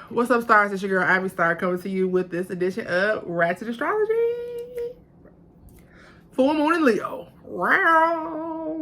What's up, stars? It's your girl, Ivy Star, coming to you with this edition of Ratchet Astrology. Full moon in Leo. Wow.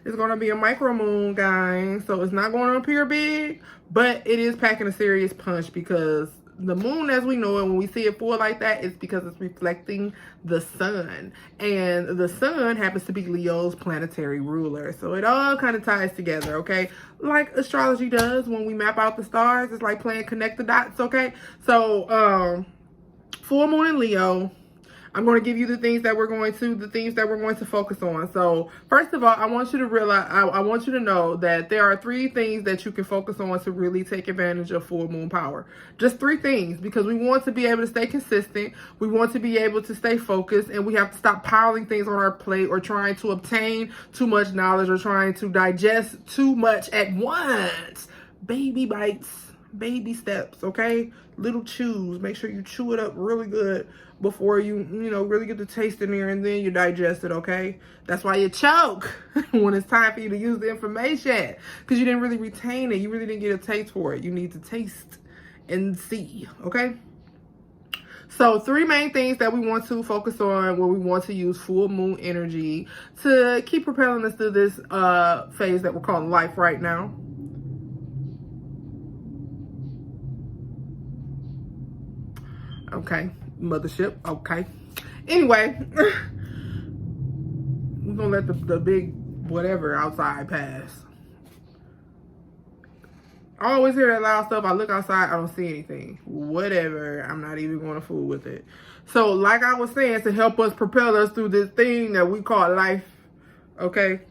It's going to be a micro moon, guys. So it's not going to appear big, but it is packing a serious punch because the moon, as we know it, when we see it full like that, it's because it's reflecting the sun. And the sun happens to be Leo's planetary ruler. So it all kind of ties together, okay? Like astrology does when we map out the stars. It's like playing connect the dots, okay? So, full moon in Leo. I'm going to give you the things that we're going to focus on. So first of all, I want you to realize, I want you to know that there are 3 things that you can focus on to really take advantage of full moon power. Just 3 things, because we want to be able to stay consistent. We want to be able to stay focused, and we have to stop piling things on our plate or trying to obtain too much knowledge or trying to digest too much at once. Baby bites. Baby steps, okay? Little chews. Make sure you chew it up really good before you really get the taste in there, and then you digest it, okay? That's why you choke when it's time for you to use the information, because you didn't really retain it. You really didn't get a taste for it. You need to taste and see, okay? So 3 main things that we want to focus on when we want to use full moon energy to keep propelling us through this phase that we're calling life right now. Okay, mothership. Okay. Anyway, we're gonna let the big whatever outside pass. I always hear that loud stuff. I look outside, I don't see anything. Whatever. I'm not even going to fool with it. So, like I was saying, to help us propel us through this thing that we call life. Okay.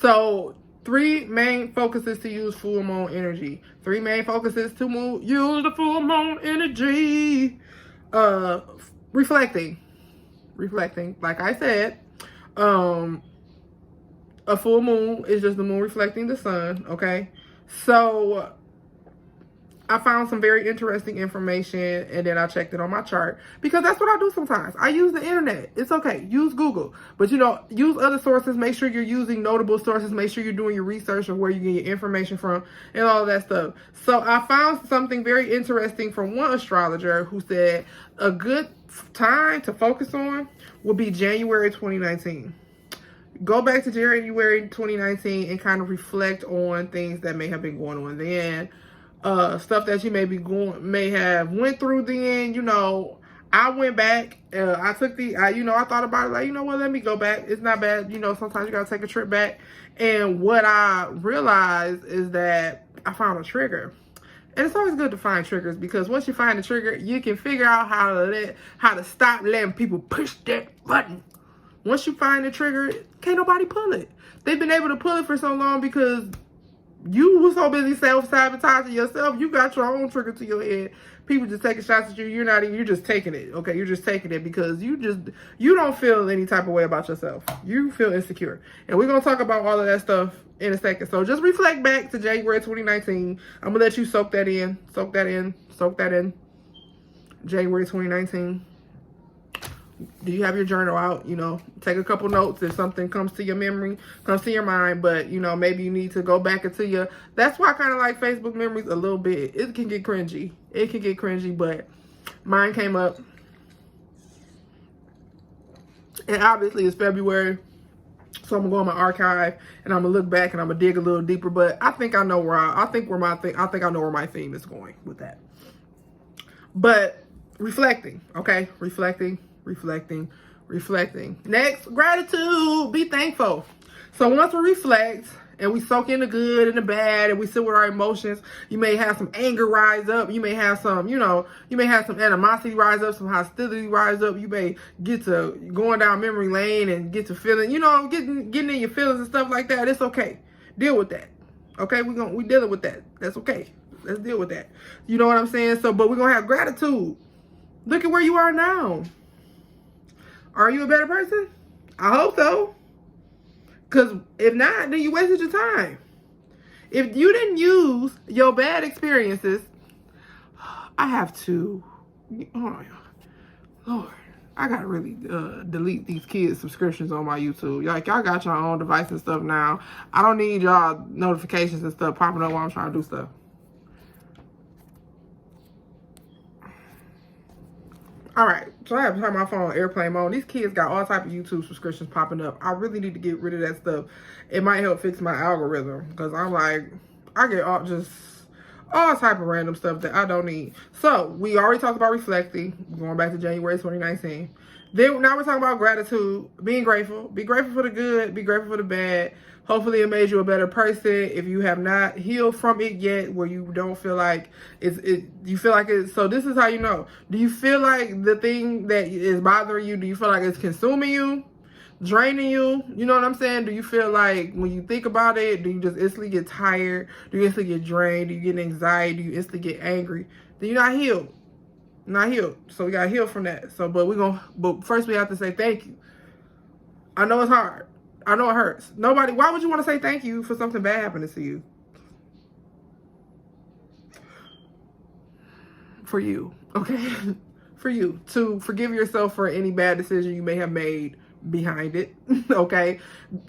So 3 main focuses to use full moon energy. 3 main focuses to use the full moon energy. Reflecting, like I said, a full moon is just the moon reflecting the sun, okay? So I found some very interesting information, and then I checked it on my chart, because that's what I do sometimes. I use the internet. It's okay. Use Google. But, use other sources. Make sure you're using notable sources. Make sure you're doing your research of where you get your information from and all of that stuff. So I found something very interesting from one astrologer who said a good time to focus on would be January 2019. Go back to January 2019 and kind of reflect on things that may have been going on then. Stuff that you may have went through then. I went back, I took I thought about it, like, let me go back. It's not bad. Sometimes you gotta take a trip back. And what I realized is that I found a trigger. And it's always good to find triggers, because once you find the trigger, you can figure out how to stop letting people push that button. Once you find the trigger, can't nobody pull it. They've been able to pull it for so long because you were so busy self-sabotaging yourself. You got your own trigger to your head. People just taking shots at you. You're just taking it. Okay, you're just taking it because you don't feel any type of way about yourself. You feel insecure. And we're going to talk about all of that stuff in a second. So just reflect back to January 2019. I'm going to let you soak that in. Soak that in. January 2019. Do you have your journal out? Take a couple notes if something comes to your memory, comes to your mind. But, maybe you need to go back into your... That's why I kind of like Facebook memories a little bit. It can get cringy. But mine came up. And obviously it's February. So I'm going to go in my archive and I'm going to look back and I'm going to dig a little deeper. But I think I know I think I know where my theme is going with that. But reflecting, okay? Reflecting. Next, gratitude. Be thankful. So once we reflect and we soak in the good and the bad and we sit with our emotions, you may have some anger rise up. You may have some, some animosity rise up, some hostility rise up. You may get to going down memory lane and get to feeling, getting in your feelings and stuff like that. It's okay. Deal with that. Okay, we dealing with that. That's okay. Let's deal with that. You know what I'm saying? So, but we're gonna have gratitude. Look at where you are now. Are you a better person? I hope so. Because if not, then you wasted your time. If you didn't use your bad experiences, I have to. Oh, Lord. I gotta really delete these kids' subscriptions on my YouTube. Like, y'all got your own device and stuff now. I don't need y'all notifications and stuff popping up while I'm trying to do stuff. All right, so I have to turn my phone on airplane mode. These kids got all type of YouTube subscriptions popping up. I really need to get rid of that stuff. It might help fix my algorithm, because I'm like, I get all type of random stuff that I don't need. So we already talked about reflecting, going back to January 2019. Then now we're talking about gratitude, being grateful. Be grateful for the good, be grateful for the bad. Hopefully it made you a better person. If you have not healed from it yet, where you don't feel like you feel like it's, so this is how you know. Do you feel like the thing that is bothering you, do you feel like it's consuming you, draining you? You know what I'm saying? Do you feel like when you think about it, do you just instantly get tired? Do you instantly get drained? Do you get anxiety? Do you instantly get angry? Then you're not healed. Not healed. So we gotta heal from that. So, but first we have to say thank you. I know it's hard. I know it hurts. Why would you want to say thank you for something bad happening to you? For you, okay? For you. To forgive yourself for any bad decision you may have made behind it, okay?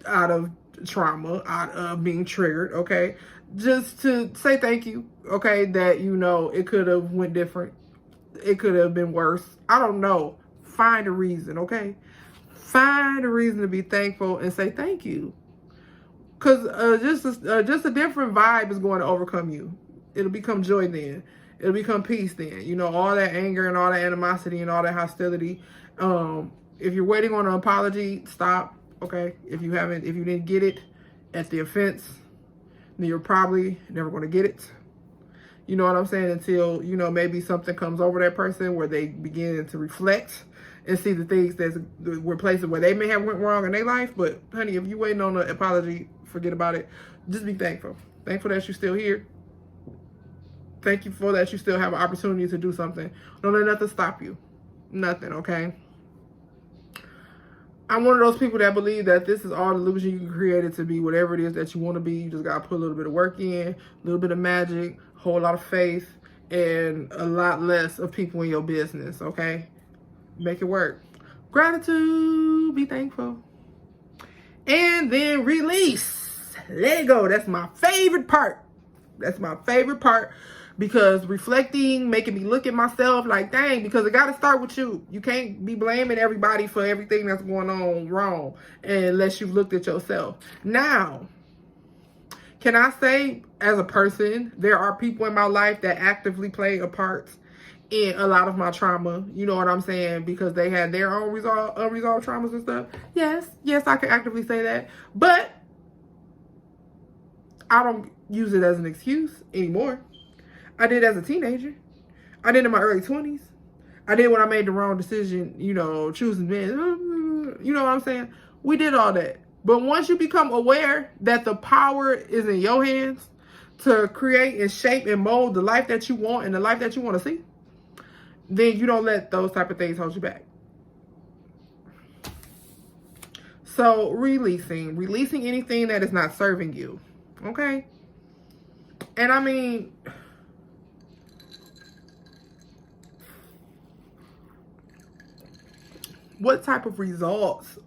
Out of trauma, out of being triggered, okay? Just to say thank you, okay? That, you know, it could have went different. It could have been worse. I don't know. Find a reason, okay? Find a reason to be thankful and say thank you. Because just a different vibe is going to overcome you. It'll become joy then. It'll become peace then. You know, all that anger and all that animosity and all that hostility. If you're waiting on an apology, stop, okay? If you didn't get it at the offense, then you're probably never going to get it. You know what I'm saying? Until, you know, maybe something comes over that person where they begin to reflect and see the things that were places where they may have went wrong in their life. But honey, if you're waiting on an apology, forget about it. Just be thankful. Thankful that you're still here. Thank you for that you still have an opportunity to do something. Don't let nothing stop you. Nothing, okay? I'm one of those people that believe that this is all illusion. You can create it to be whatever it is that you want to be. You just got to put a little bit of work in, a little bit of magic, a whole lot of faith, and a lot less of people in your business, okay? Make it work. Gratitude. Be thankful. And then release. Let it go. That's my favorite part. That's my favorite part. Because reflecting, making me look at myself like, dang, because it got to start with you. You can't be blaming everybody for everything that's going on wrong unless you've looked at yourself. Now, can I say, as a person, there are people in my life that actively play a part in a lot of my trauma. You know what I'm saying? Because they had their own unresolved traumas and stuff. Yes, I can actively say that. But I don't use it as an excuse anymore. I did as a teenager. I did in my early 20s. I did when I made the wrong decision, you know, choosing men. You know what I'm saying? We did all that. But once you become aware that the power is in your hands to create and shape and mold the life that you want and the life that you want to see, then you don't let those type of things hold you back. So releasing anything that is not serving you, okay? And I mean, what type of results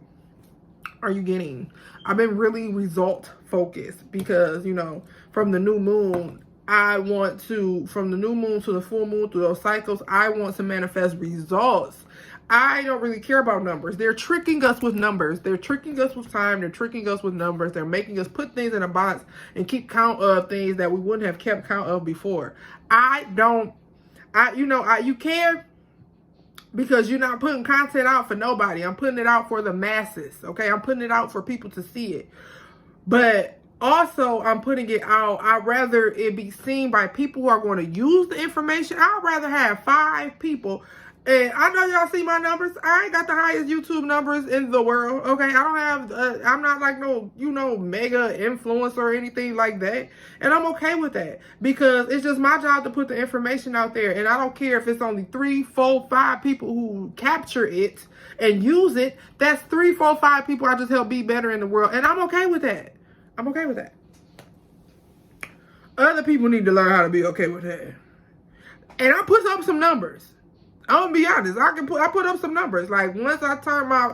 are you getting? I've been really result focused because, you know, from the new moon, from the new moon to the full moon, through those cycles, I want to manifest results. I don't really care about numbers. They're tricking us with numbers. They're tricking us with time. They're tricking us with numbers. They're making us put things in a box and keep count of things that we wouldn't have kept count of before. You care because you're not putting content out for nobody. I'm putting it out for the masses, okay? I'm putting it out for people to see it. But also, I'm putting it out. I'd rather it be seen by people who are going to use the information. I'd rather have 5 people. And I know y'all see my numbers. I ain't got the highest YouTube numbers in the world, okay? I don't have, I'm not like no, mega influencer or anything like that. And I'm okay with that because it's just my job to put the information out there. And I don't care if it's only 3, 4, 5 people who capture it and use it. That's 3, 4, 5 people I just help be better in the world. And I'm okay with that. I'm okay with that. Other people need to learn how to be okay with that. And I put up some numbers. I'm gonna be honest. I put up some numbers. Like once I turned my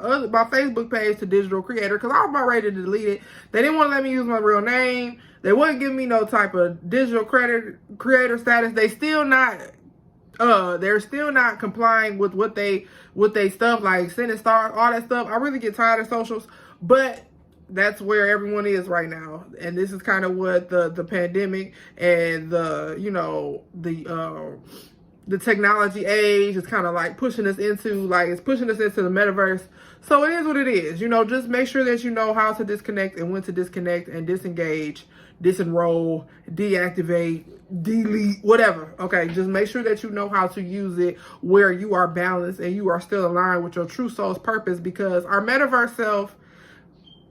Facebook page to digital creator, because I was about ready to delete it. They didn't want to let me use my real name. They wouldn't give me no type of digital creator status. They're still not complying with what they stuff, like sending stars, all that stuff. I really get tired of socials, but that's where everyone is right now. And this is kind of what the pandemic and the technology age is kind of like pushing us into, it's pushing us into the metaverse. So it is what it is. Just make sure that you know how to disconnect and when to disconnect and disengage, disenroll, deactivate, delete, whatever. Okay, just make sure that you know how to use it where you are balanced and you are still aligned with your true soul's purpose, because our metaverse self,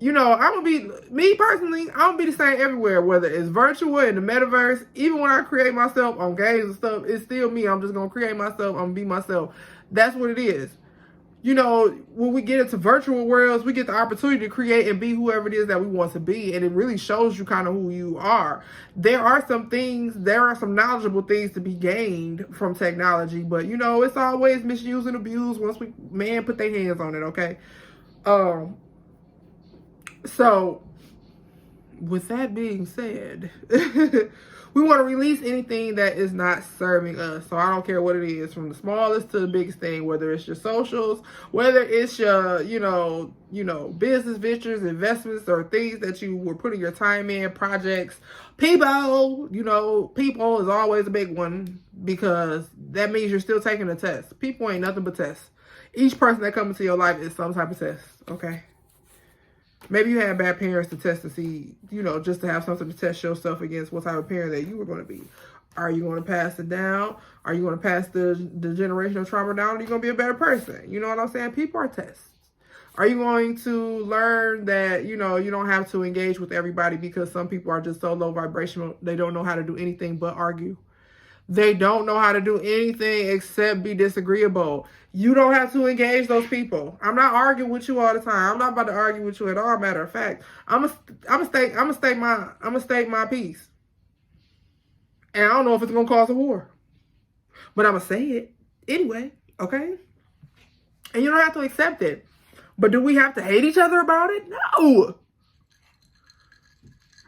I'm gonna be, me personally, I'm gonna be the same everywhere, whether it's virtual in the metaverse. Even when I create myself on games and stuff, it's still me. I'm just gonna create myself. I'm gonna be myself. That's what it is. When we get into virtual worlds, we get the opportunity to create and be whoever it is that we want to be. And it really shows you kind of who you are. There are some knowledgeable things to be gained from technology, but it's always misuse and abuse once man put their hands on it, okay? So, with that being said, we want to release anything that is not serving us. So I don't care what it is, from the smallest to the biggest thing, whether it's your socials, whether it's your, business ventures, investments, or things that you were putting your time in, projects, people, people is always a big one, because that means you're still taking a test. People ain't nothing but tests. Each person that comes into your life is some type of test, okay? Maybe you had bad parents to test to see, just to have something to test yourself against what type of parent that you were going to be. Are you going to pass it down? Are you going to pass the generational trauma down? Or are you going to be a better person? You know what I'm saying? People are tests. Are you going to learn that, you don't have to engage with everybody because some people are just so low vibrational, they don't know how to do anything but argue. They don't know how to do anything except be disagreeable. You don't have to engage those people. I'm not arguing with you all the time. I'm not about to argue with you at all. Matter of fact, I'm gonna state my piece. And I don't know if it's gonna cause a war, but I'm gonna say it anyway. Okay? And you don't have to accept it. But do we have to hate each other about it? No.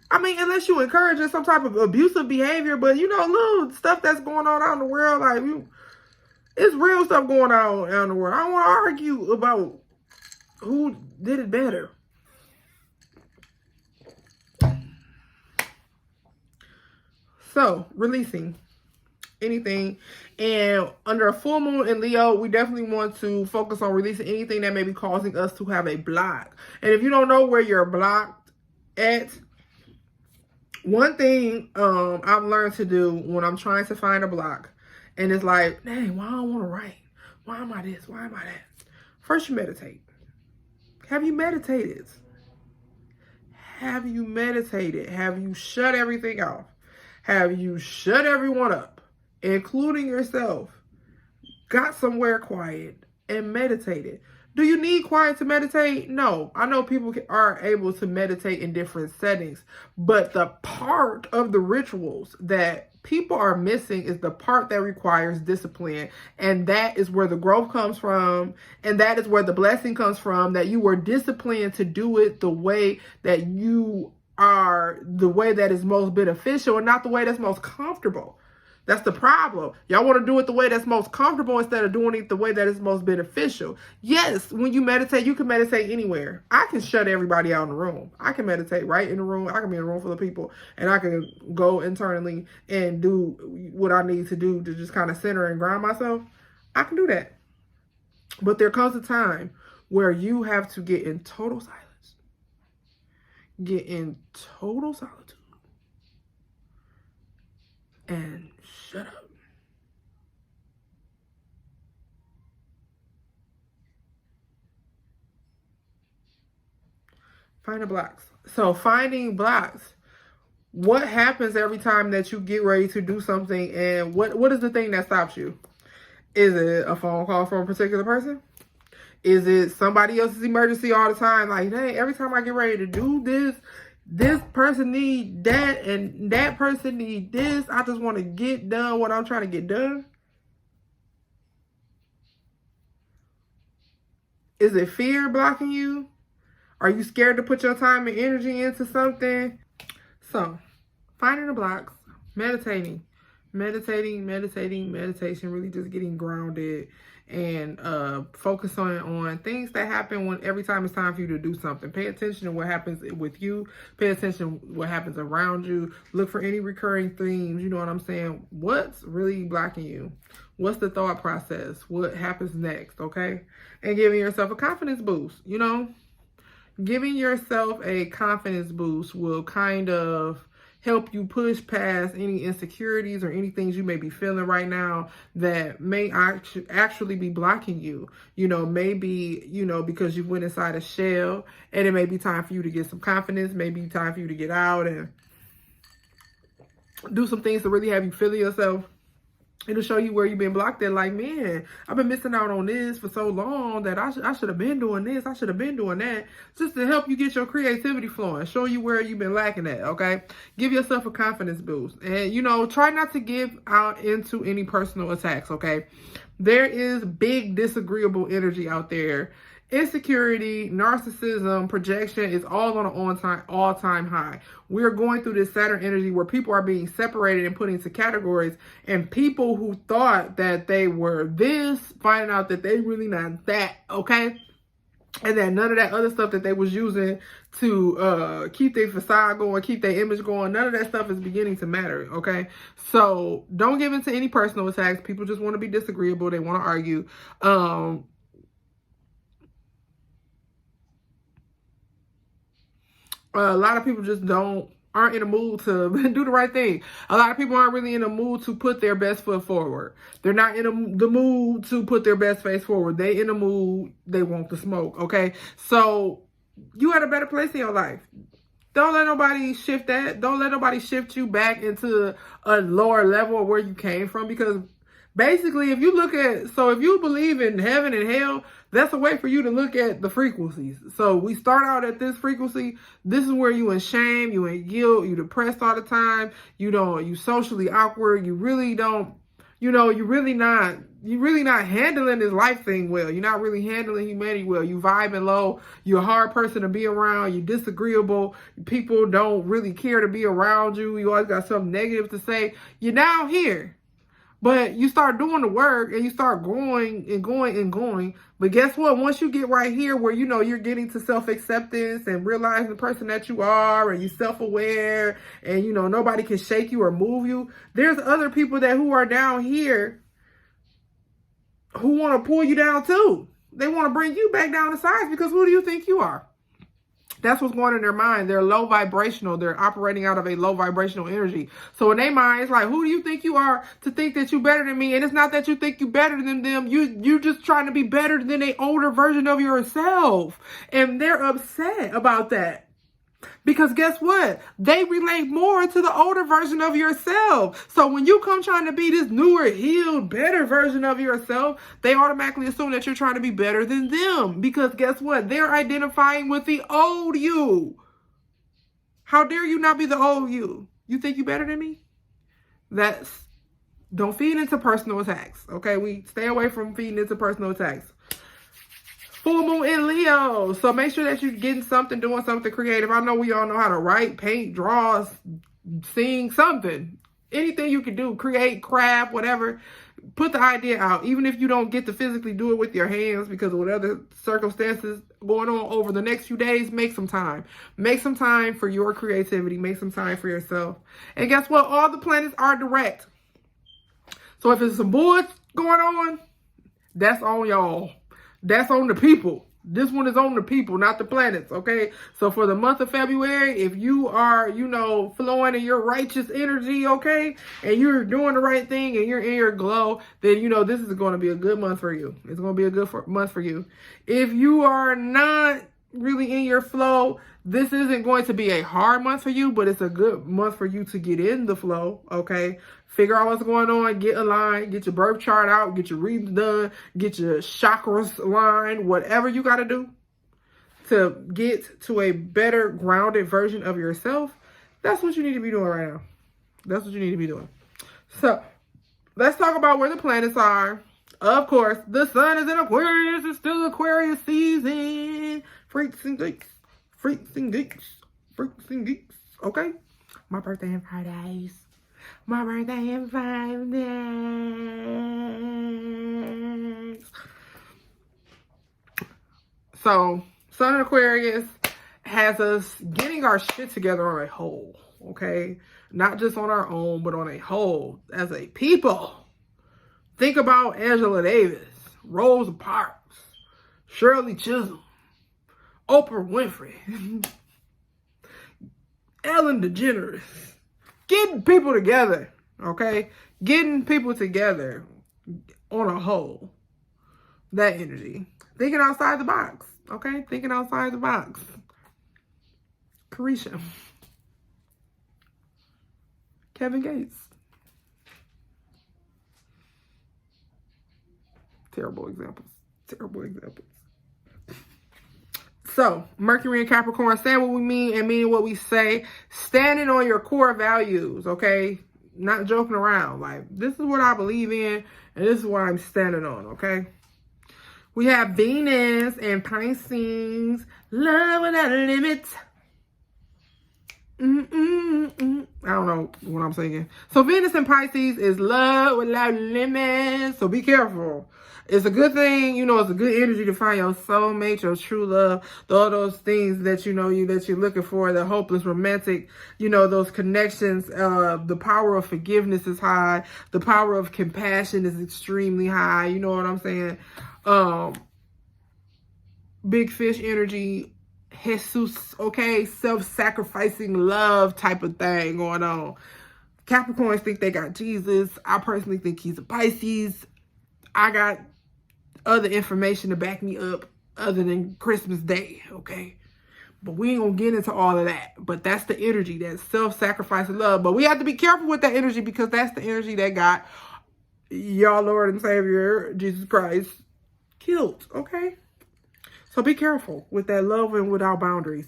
I mean, unless you encouraging some type of abusive behavior, but little stuff that's going on out in the world, it's real stuff going on out in the world. I don't want to argue about who did it better. So, releasing anything. And under a full moon in Leo, we definitely want to focus on releasing anything that may be causing us to have a block. And if you don't know where you're blocked at, one thing I've learned to do when I'm trying to find a block, and it's like, dang, why I don't want to write? Why am I this? Why am I that? First, you meditate. Have you meditated? Have you meditated? Have you shut everything off? Have you shut everyone up, including yourself? Got somewhere quiet and meditated. Do you need quiet to meditate? No. I know people are able to meditate in different settings, but the part of the rituals that people are missing is the part that requires discipline. And that is where the growth comes from. And that is where the blessing comes from, that you were disciplined to do it the way that you are, the way that is most beneficial and not the way that's most comfortable. That's the problem. Y'all want to do it the way that's most comfortable instead of doing it the way that is most beneficial. Yes, when you meditate, you can meditate anywhere. I can shut everybody out in the room. I can meditate right in the room. I can be in a room full of people, and I can go internally and do what I need to do to just kind of center and ground myself. I can do that. But there comes a time where you have to get in total silence. Get in total solitude. And shut up. Find the blocks. So finding blocks. What happens every time that you get ready to do something, and what is the thing that stops you? Is it a phone call from a particular person? Is it somebody else's emergency all the time? Like, hey, every time I get ready to do this person need that, and that person need this. I just want to get done what I'm trying to get done. Is it fear blocking you? Are you scared to put your time and energy into something? So, finding the blocks, meditating, meditation, really just getting grounded and focus on things that happen when every time it's time for you to do something. Pay attention to what happens with you. Pay attention to what happens around you. Look for any recurring themes. You know what I'm saying? What's really blocking you? What's the thought process? What happens next? Okay? And giving yourself a confidence boost, you know? Giving yourself a confidence boost will kind of help you push past any insecurities or any things you may be feeling right now that may actually be blocking you. You know, maybe, you know, because you went inside a shell and it may be time for you to get some confidence, maybe time for you to get out and do some things to really have you feel yourself. It'll show you where you've been blocked at. Like, man, I've been missing out on this for so long that I should have been doing this. I should have been doing that. Just to help you get your creativity flowing. Show you where you've been lacking at, okay? Give yourself a confidence boost. And, you know, try not to give out into any personal attacks, okay? There is big disagreeable energy out there. Insecurity, narcissism, projection is all on an all-time high. We're going through this Saturn energy where people are being separated and put into categories, and people who thought that they were this, finding out that they really not that, okay? And that none of that other stuff that they was using to keep their facade going, keep their image going, none of that stuff is beginning to matter, okay? So don't give in to any personal attacks. People just want to be disagreeable. They want to argue. A lot of people just aren't in the mood to do the right thing. A lot of people aren't really in the mood to put their best foot forward. They're not in the mood to put their best face forward. They in the mood, they want the smoke, okay? So you at a better place in your life. Don't let nobody shift that. Don't let nobody shift you back into a lower level of where you came from, because basically, if you believe in heaven and hell, that's a way for you to look at the frequencies. So we start out at this frequency. This is where you in shame, you in guilt, you depressed all the time. You socially awkward. You really don't, you're really not handling this life thing well. You're not really handling humanity well. You vibing low. You're a hard person to be around. You're disagreeable. People don't really care to be around you. You always got something negative to say. You're down here. But you start doing the work and you start going and going and going. But guess what? Once you get right here where, you're getting to self-acceptance and realizing the person that you are, and you're self-aware, and, nobody can shake you or move you, there's other people who are down here who want to pull you down too. They want to bring you back down to size, because who do you think you are? That's what's going in their mind. They're low vibrational. They're operating out of a low vibrational energy. So in their mind, it's like, who do you think you are to think that you're better than me? And it's not that you think you're better than them. You're just trying to be better than an older version of yourself. And they're upset about that. Because guess what? They relate more to the older version of yourself. So when you come trying to be this newer, healed, better version of yourself, they automatically assume that you're trying to be better than them. Because guess what? They're identifying with the old you. How dare you not be the old you? You think you better than me? Don't feed into personal attacks. Okay, we stay away from feeding into personal attacks. Full moon in Leo. So make sure that you're getting something, doing something creative. I know we all know how to write, paint, draw, sing, something. Anything you can do, create, craft, whatever. Put the idea out. Even if you don't get to physically do it with your hands because of whatever circumstances going on over the next few days, make some time. Make some time for your creativity. Make some time for yourself. And guess what? All the planets are direct. So if it's some bullshit going on, that's on y'all. That's on the people. This one is on the people, not the planets, okay? So for the month of February, if you are, flowing in your righteous energy, okay, and you're doing the right thing and you're in your glow, then, this is going to be a good month for you. It's going to be a good month for you. If you are not really in your flow, this isn't going to be a hard month for you, but it's a good month for you to get in the flow, okay? Figure out what's going on, get aligned, get your birth chart out, get your readings done, get your chakras aligned, whatever you got to do to get to a better grounded version of yourself. That's what you need to be doing right now. That's what you need to be doing. So let's talk about where the planets are. Of course, the sun is in Aquarius. It's still Aquarius season. Freaks and geeks. Freaks and geeks. Freaks and geeks. Okay? My birthday in 5 days. My birthday in 5 days. So, sun in Aquarius has us getting our shit together on a whole. Okay? Not just on our own, but on a whole. As a people. Think about Angela Davis, Rosa Parks, Shirley Chisholm, Oprah Winfrey, Ellen DeGeneres. Getting people together, okay? Getting people together on a whole. That energy. Thinking outside the box, okay? Thinking outside the box. Carisha. Kevin Gates. Terrible examples. Terrible examples. So, Mercury and Capricorn, saying what we mean and meaning what we say. Standing on your core values, okay? Not joking around. Like, this is what I believe in, and this is what I'm standing on, okay? We have Venus and Pisces. Love without limits. I don't know what I'm saying. So, Venus and Pisces is love without limits. So, be careful. It's a good thing, you know, it's a good energy to find your soulmate, your true love, all those things that you know that you're looking for, the hopeless romantic, you know, those connections. The power of forgiveness is high. The power of compassion is extremely high. You know what I'm saying? Big fish energy, Jesus, okay, self-sacrificing love type of thing going on. Capricorns think they got Jesus. I personally think he's a Pisces. I got other information to back me up other than Christmas Day, okay? But we ain't gonna get into all of that. But that's the energy, that self-sacrifice and love. But we have to be careful with that energy because that's the energy that got y'all Lord and Savior, Jesus Christ, killed, okay? So be careful with that love and without boundaries.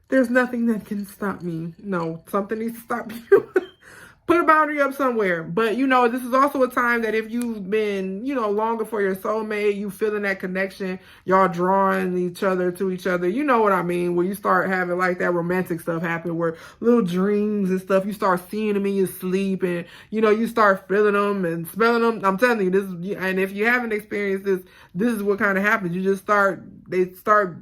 There's nothing that can stop me. No, something needs to stop you. Put a boundary up somewhere. But, you know, this is also a time that if you've been, you know, longing for your soulmate, you feeling that connection, y'all drawing each other to each other. You know what I mean? Where you start having like that romantic stuff happen where little dreams and stuff, you start seeing them in your sleep and, you know, you start feeling them and smelling them. I'm telling you, this is, and if you haven't experienced this is what kind of happens. You just they start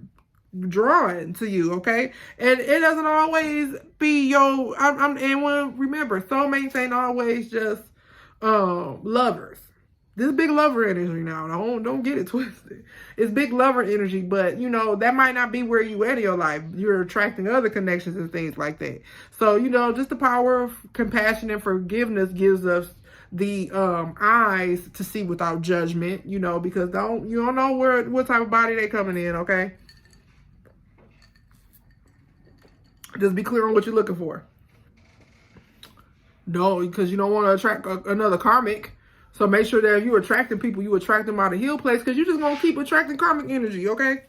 drawing to you, okay? And it doesn't always be remember, soulmates ain't always just lovers. This is big lover energy now. Don't get it twisted. It's big lover energy, but you know, that might not be where you at in your life. You're attracting other connections and things like that. So, you know, just the power of compassion and forgiveness gives us the eyes to see without judgment, you know, because you don't know what type of body they coming in, okay? Just be clear on what you're looking for. Don't, because you don't want to attract another karmic. So make sure that if you're attracting people, you attract them out of heal place, because you're just going to keep attracting karmic energy, okay?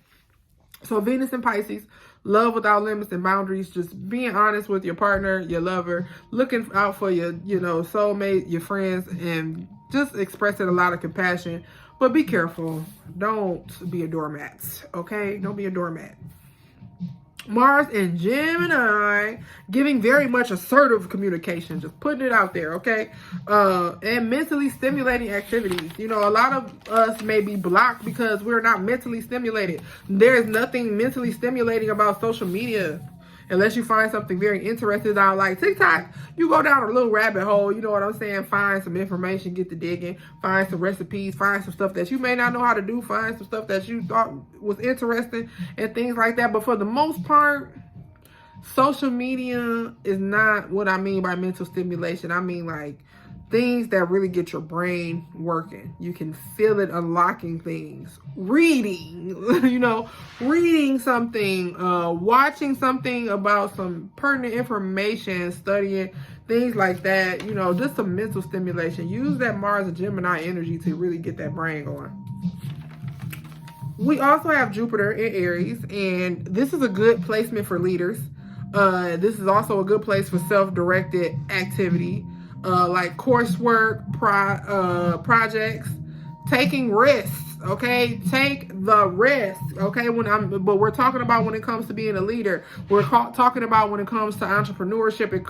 So Venus and Pisces, love without limits and boundaries, just being honest with your partner, your lover, looking out for your, you know, soulmate, your friends, and just expressing a lot of compassion. But be careful. Don't be a doormat, okay? Don't be a doormat. Mars and Gemini, giving very much assertive communication, just putting it out there, okay? And mentally stimulating activities. You know, a lot of us may be blocked because we're not mentally stimulated. There's nothing mentally stimulating about social media. Unless you find something very interesting out like TikTok, you go down a little rabbit hole, you know what I'm saying? Find some information, get to digging, find some recipes, find some stuff that you may not know how to do, find some stuff that you thought was interesting and things like that. But for the most part, social media is not what I mean by mental stimulation. I mean like things that really get your brain working. You can feel it unlocking things. Reading, you know, reading something, watching something about some pertinent information, studying, things like that. You know, just some mental stimulation. Use that Mars and Gemini energy to really get that brain going. We also have Jupiter in Aries, and this is a good placement for leaders. This is also a good place for self-directed activity. Like coursework, projects, taking risks, okay? Take the risk, okay? But we're talking about when it comes to being a leader. We're talking about when it comes to entrepreneurship and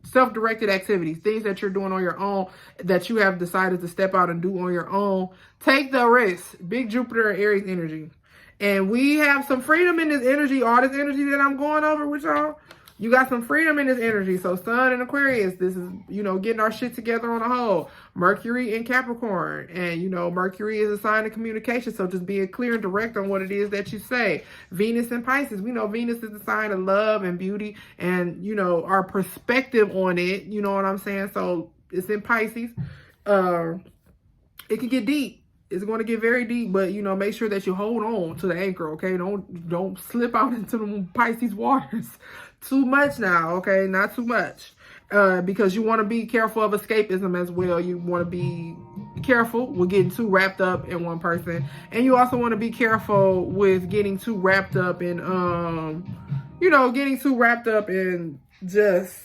self-directed activities, things that you're doing on your own, that you have decided to step out and do on your own. Take the risk. Big Jupiter and Aries energy. And we have some freedom in this energy, all this energy that I'm going over with y'all. You got some freedom in this energy. So Sun and Aquarius, this is, getting our shit together on a whole. Mercury in Capricorn. And, Mercury is a sign of communication. So just being clear and direct on what it is that you say. Venus in Pisces. We know Venus is a sign of love and beauty and, our perspective on it. You know what I'm saying? So it's in Pisces. It can get deep. It's going to get very deep, but make sure that you hold on to the anchor, okay? Don't slip out into the Pisces waters too much now, okay? Not too much, because you want to be careful of escapism as well. You want to be careful with getting too wrapped up in one person, and you also want to be careful with getting too wrapped up in, getting too wrapped up in just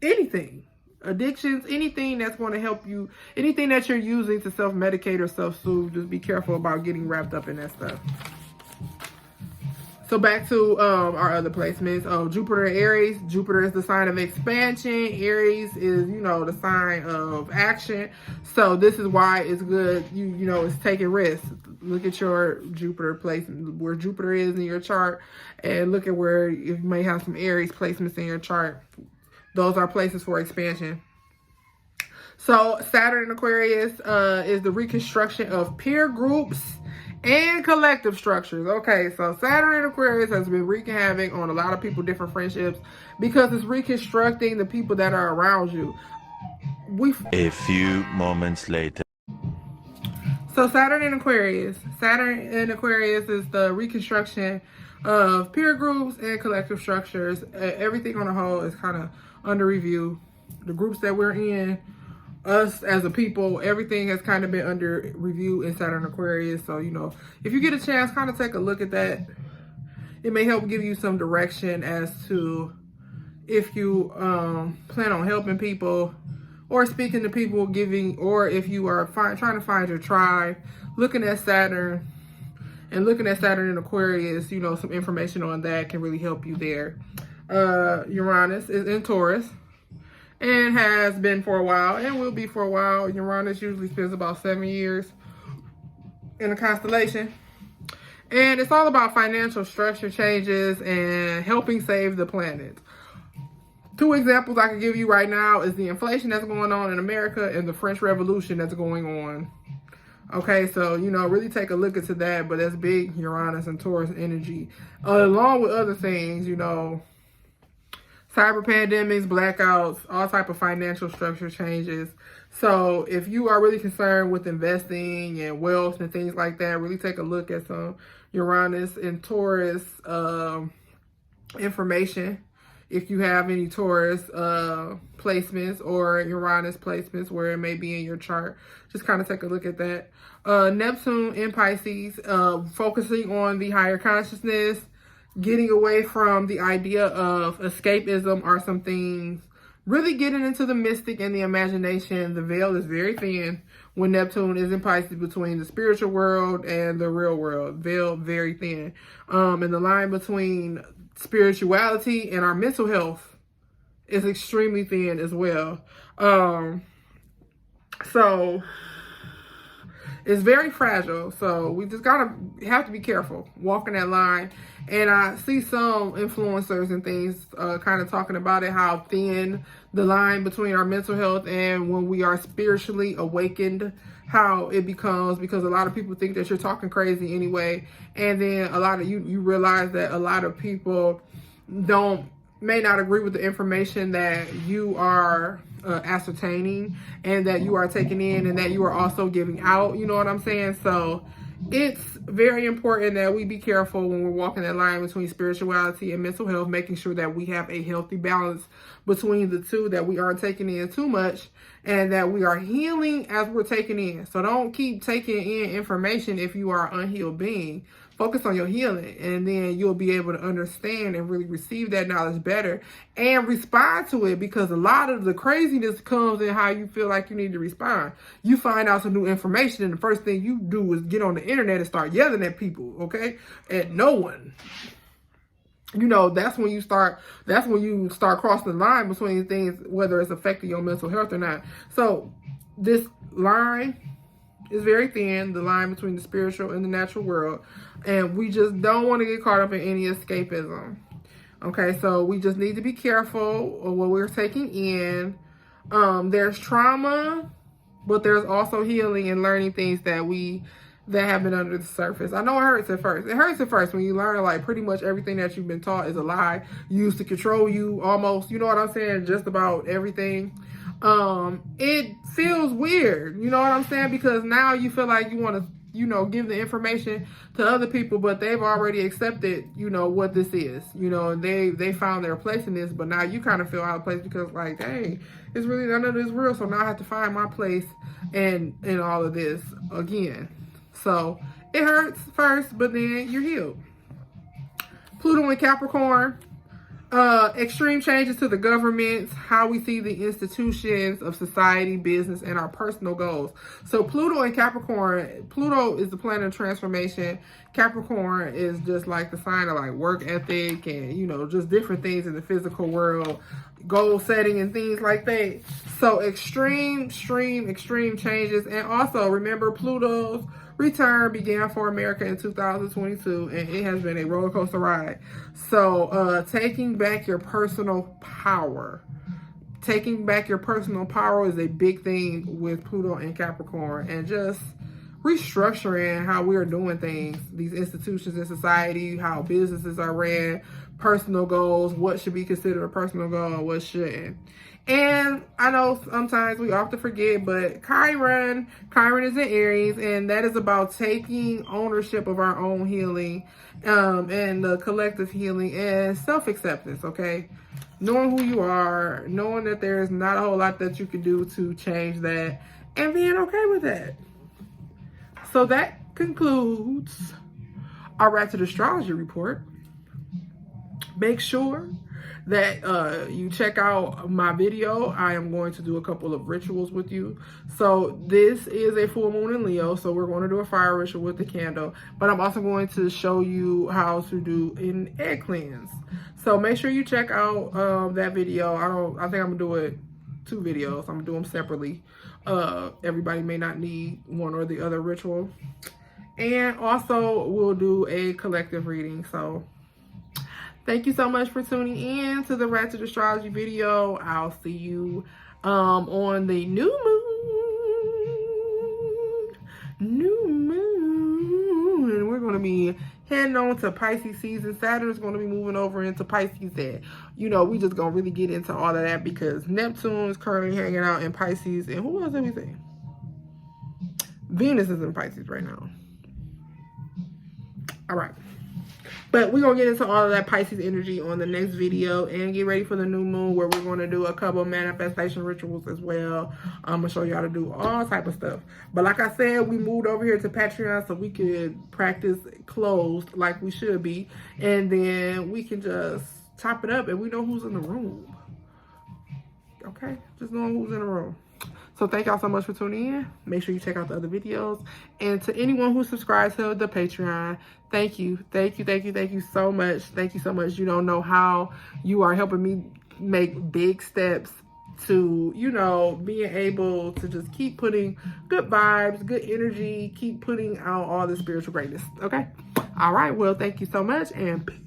anything. Addictions, anything that's going to help you, anything that you're using to self-medicate or self-soothe, just be careful about getting wrapped up in that stuff. So back to our other placements. Jupiter and Aries. Jupiter is the sign of expansion. Aries is, the sign of action. So this is why it's good, it's taking risks. Look at your Jupiter placement, where Jupiter is in your chart, and look at where you may have some Aries placements in your chart. Those are places for expansion. So Saturn in Aquarius is the reconstruction of peer groups and collective structures. Okay, so Saturn in Aquarius has been wreaking havoc on a lot of people, different friendships, because it's reconstructing the people that are around you. A few moments later. So Saturn in Aquarius is the reconstruction of peer groups and collective structures. Everything on the whole is kind of under review. The groups that we're in, us as a people, everything has kind of been under review in Saturn Aquarius. So, if you get a chance, kind of take a look at that. It may help give you some direction as to if you plan on helping people or speaking to people, or if you are trying to find your tribe. Looking at Saturn in Aquarius, some information on that can really help you there. Uranus is in Taurus and has been for a while and will be for a while. Uranus usually spends about 7 years in a constellation. And it's all about financial structure changes and helping save the planet. 2 examples I can give you right now is the inflation that's going on in America and the French Revolution that's going on. Okay, so, really take a look into that, but that's big Uranus and Taurus energy. Along with other things, cyber pandemics, blackouts, all type of financial structure changes. So if you are really concerned with investing and wealth and things like that, really take a look at some Uranus and Taurus information. If you have any Taurus placements or Uranus placements where it may be in your chart, just kind of take a look at that. Neptune in Pisces, focusing on the higher consciousness, getting away from the idea of escapism or some things, really getting into the mystic and the imagination. The veil is very thin when Neptune is in Pisces between the spiritual world and the real world. Veil very thin. And the line between spirituality and our mental health is extremely thin as well. So it's very fragile. So we just have to be careful walking that line. And I see some influencers and things kind of talking about it, how thin the line between our mental health and when we are spiritually awakened, how it becomes, because a lot of people think that you're talking crazy anyway. And then a lot of you realize that a lot of people may not agree with the information that you are ascertaining and that you are taking in and that you are also giving out. You know what I'm saying? So it's very important that we be careful when we're walking that line between spirituality and mental health, making sure that we have a healthy balance between the two, that we aren't taking in too much, and that we are healing as we're taking in. So don't keep taking in information if you are an unhealed being. Focus on your healing, and then you'll be able to understand and really receive that knowledge better and respond to it, because a lot of the craziness comes in how you feel like you need to respond. You find out some new information, and the first thing you do is get on the internet and start yelling at people, okay? At no one. You know, that's when you start crossing the line between things, whether it's affecting your mental health or not. So this line is very thin, the line between the spiritual and the natural world. And we just don't want to get caught up in any escapism. Okay, so we just need to be careful of what we're taking in. There's trauma, but there's also healing and learning things that have been under the surface. I know it hurts at first. It hurts at first when you learn like pretty much everything that you've been taught is a lie, used to control you almost, you know what I'm saying? Just about everything. It feels weird, you know what I'm saying? Because now you feel like you want to, you know, give the information to other people, but they've already accepted, you know, what this is, you know, and they found their place in this, but now you kind of feel out of place because like, dang, it's really none of this real. So now I have to find my place in all of this again. So it hurts first, but then you're healed. Pluto in Capricorn. Extreme changes to the government, how we see the institutions of society, business, and our personal goals. So Pluto in Capricorn, Pluto is the planet of transformation. Capricorn is just like the sign of like work ethic and, you know, just different things in the physical world, goal setting and things like that. So extreme changes. And also remember, Pluto's return began for America in 2022, and it has been a roller coaster ride. So taking back your personal power. Taking back your personal power is a big thing with Pluto and Capricorn, and just restructuring how we are doing things, these institutions in society, how businesses are ran, personal goals, what should be considered a personal goal and what shouldn't. And I know sometimes we often forget, but Chiron is in Aries, and that is about taking ownership of our own healing, and the collective healing and self-acceptance, okay? Knowing who you are, knowing that there's not a whole lot that you can do to change that, and being okay with that. So that concludes our Ratchet Astrology report. Make sure that you check out my video. I am going to do a couple of rituals with you. So this is a full moon in Leo, so we're going to do a fire ritual with the candle, but I'm also going to show you how to do an egg cleanse. So make sure you check out that video. I think I'm gonna do it 2 videos. I'm gonna do them separately. Everybody may not need one or the other ritual. And also we'll do a collective reading. So thank you so much for tuning in to the Ratchet Astrology video. I'll see you on the new moon. And we're going to be heading on to Pisces season. Saturn is going to be moving over into Pisces. And, you know, we just going to really get into all of that because Neptune is currently hanging out in Pisces. And who else did we say? Venus is in Pisces right now. All right. But we're going to get into all of that Pisces energy on the next video and get ready for the new moon where we're going to do a couple of manifestation rituals as well. I'm going to show you how to do all type of stuff. But like I said, we moved over here to Patreon so we could practice closed like we should be. And then we can just chop it up and we know who's in the room. Okay? Just knowing who's in the room. So thank y'all so much for tuning in. Make sure you check out the other videos. And to anyone who subscribes to the Patreon, thank you. Thank you so much. Thank you so much. You don't know how you are helping me make big steps to, you know, being able to just keep putting good vibes, good energy, keep putting out all the spiritual greatness. Okay? All right. Well, thank you so much and peace.